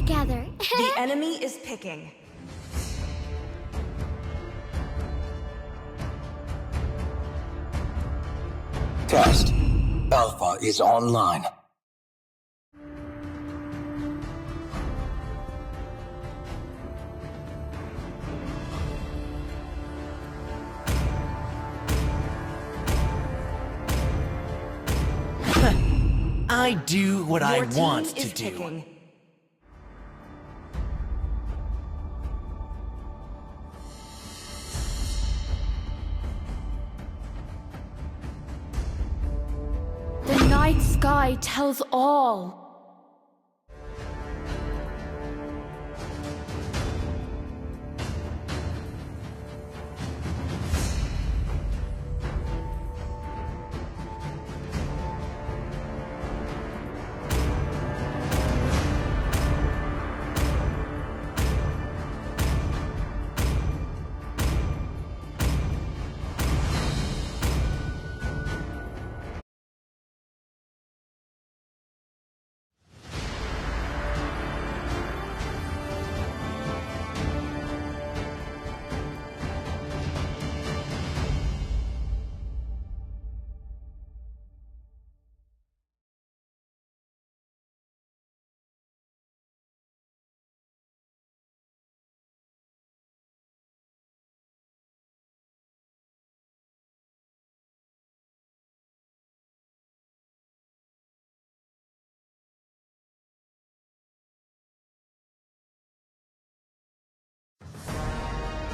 together. The enemy is picking. Test. Alpha is online. I do what I Your team want to is do. picking. The night sky tells all.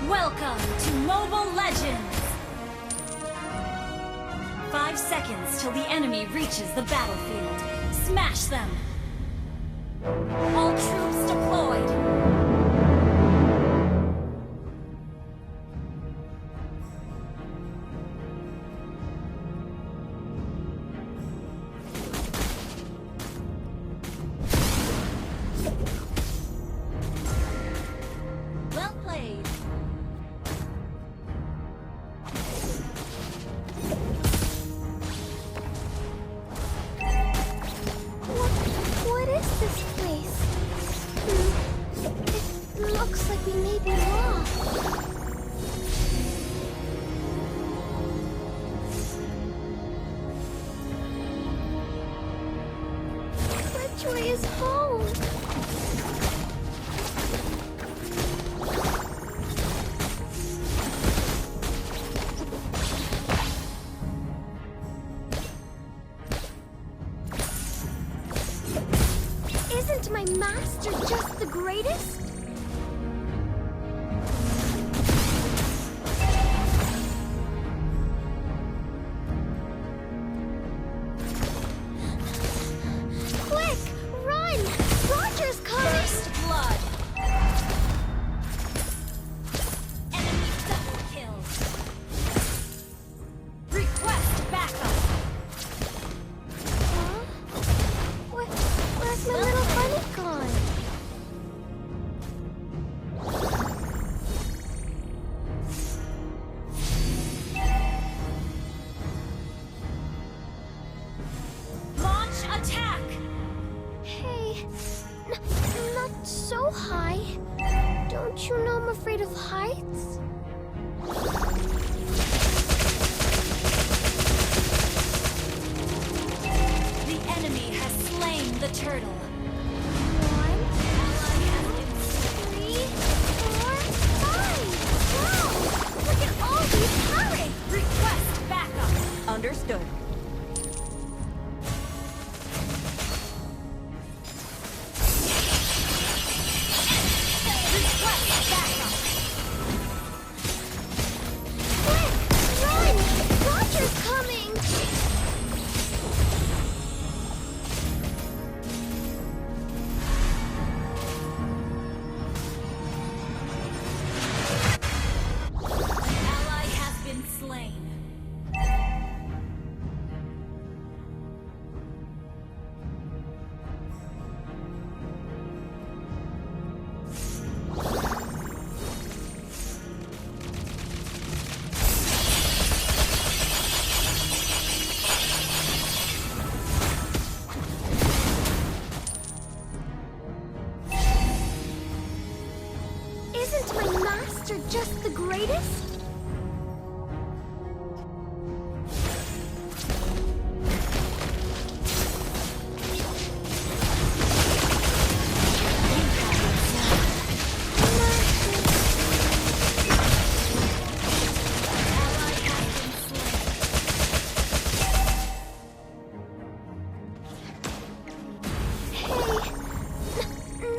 Welcome to Mobile Legends! 5 seconds till the enemy reaches the battlefield. Smash them! All troops deployed! Well played! What is this place? It looks like we may be lost. Which way is home? Isn't my master just the greatest? Quick, run! Roger's coming! First blood! Enemy double kill! Request backup! Huh? Where's my little bunny gone? Launch attack! Hey, not so high. Don't you know I'm afraid of heights? The enemy has slain the turtle. 1, 2, 3, 4, 5. Wow! Look at all these turrets! Request backup! Understood. Request backup! Quick, run! Roger's coming! just the greatest?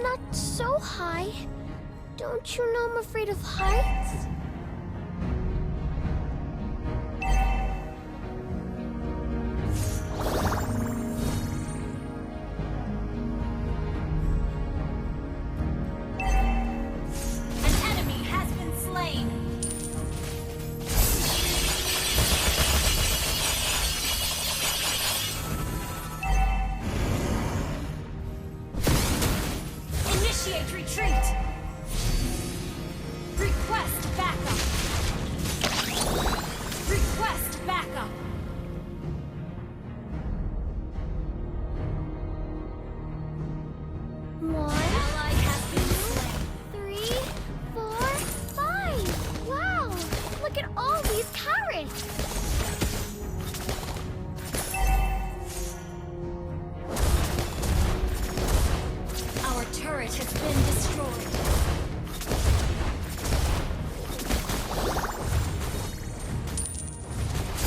Not so high. Don't you know I'm afraid of heights? An enemy has been slain. Initiate retreat. Request backup. Request backup. One, Ally has been slain. 3, 4, 5. Wow! Look at all these carrots! Our turret has been destroyed.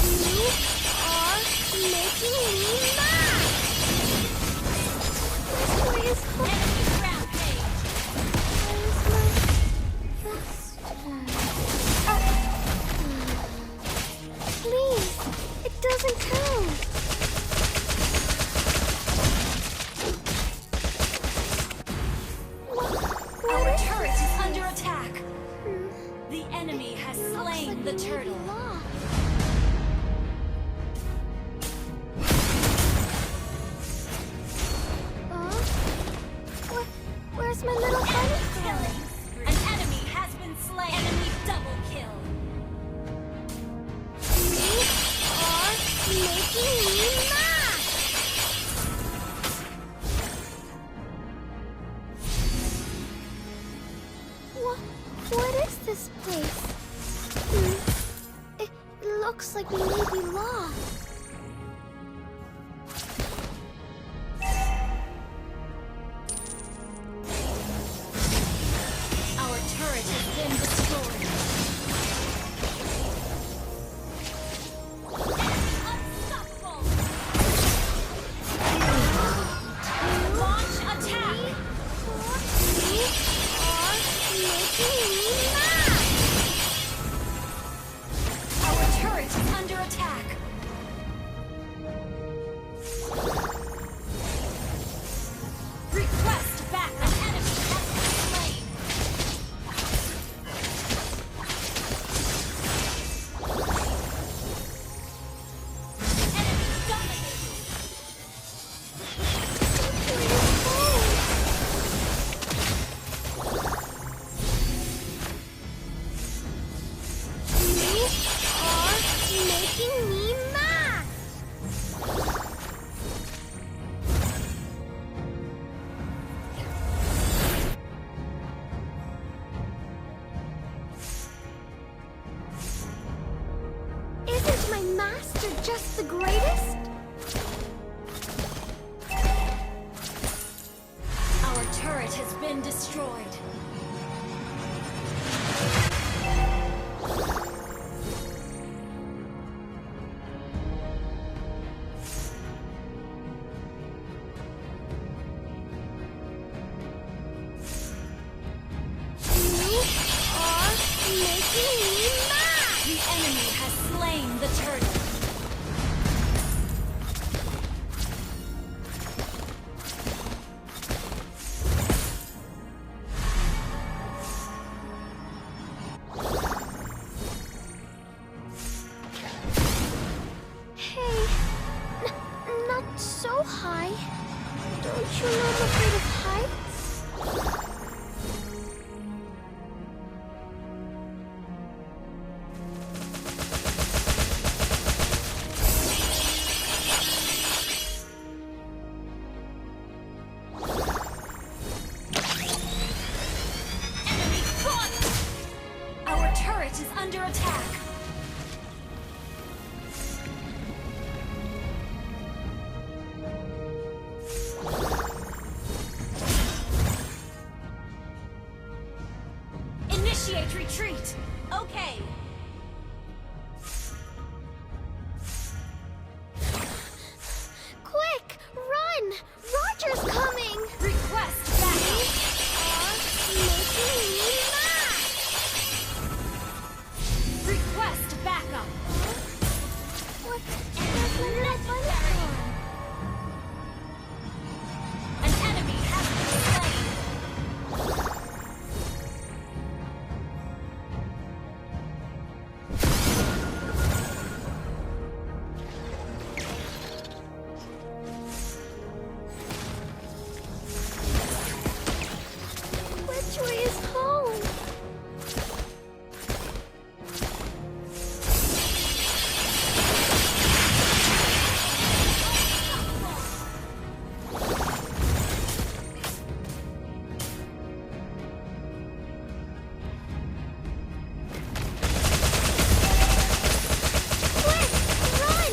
You are making me mad! This way is home. Enemy rampage. Where's my thruster? Please, it doesn't count. What Our is turret this is place? under attack. The enemy has Looks slain like the we may be turtle. lost. Huh? Where's my little bunny Enemy girl? killing. An enemy has been slain. Enemy double kill. You are making me mad! What is this place? It looks like we may be lost. Our turret has been destroyed. Unstoppable. Launch attack. You are making me mad! Our turret is under attack. Request backup. Enemy has been slain. Enemy dominated. Where is home? You are making me mad! Isn't my master just the greatest? Our turret has been destroyed. You are making me mad! The enemy has slain the turtle. Hey, not so high. Don't you know I'm afraid of heights? Enemy fought! Our Initiate retreat. Okay. Quick, run! Roger's coming! Request backup. Making me mad! Request backup. What's unnecessary? An enemy has been slain. Which way is home? Quick, run!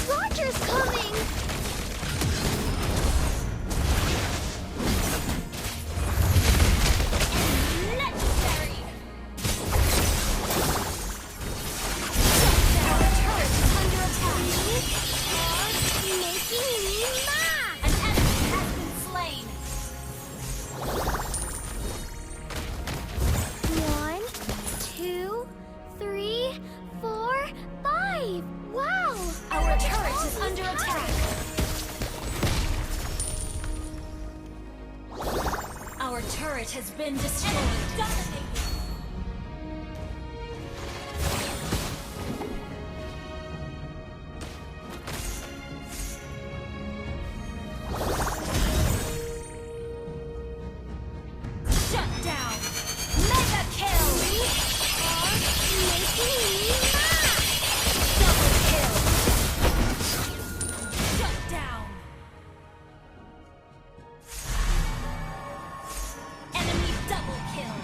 Roger's coming! Necessary. Our turret is under attack. Making me mad! An enemy has been slain. 1, 2, 3, 4, 5. Wow! Our turret is under attack. Our turret has been destroyed. Dominating. Shut down. Mega kill. Making me mad! Double kill. Shut down. Enemy double kill.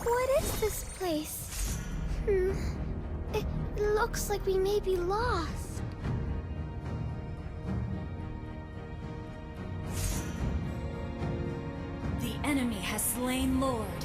What is this place? It looks like we may be lost. The enemy has slain Lord.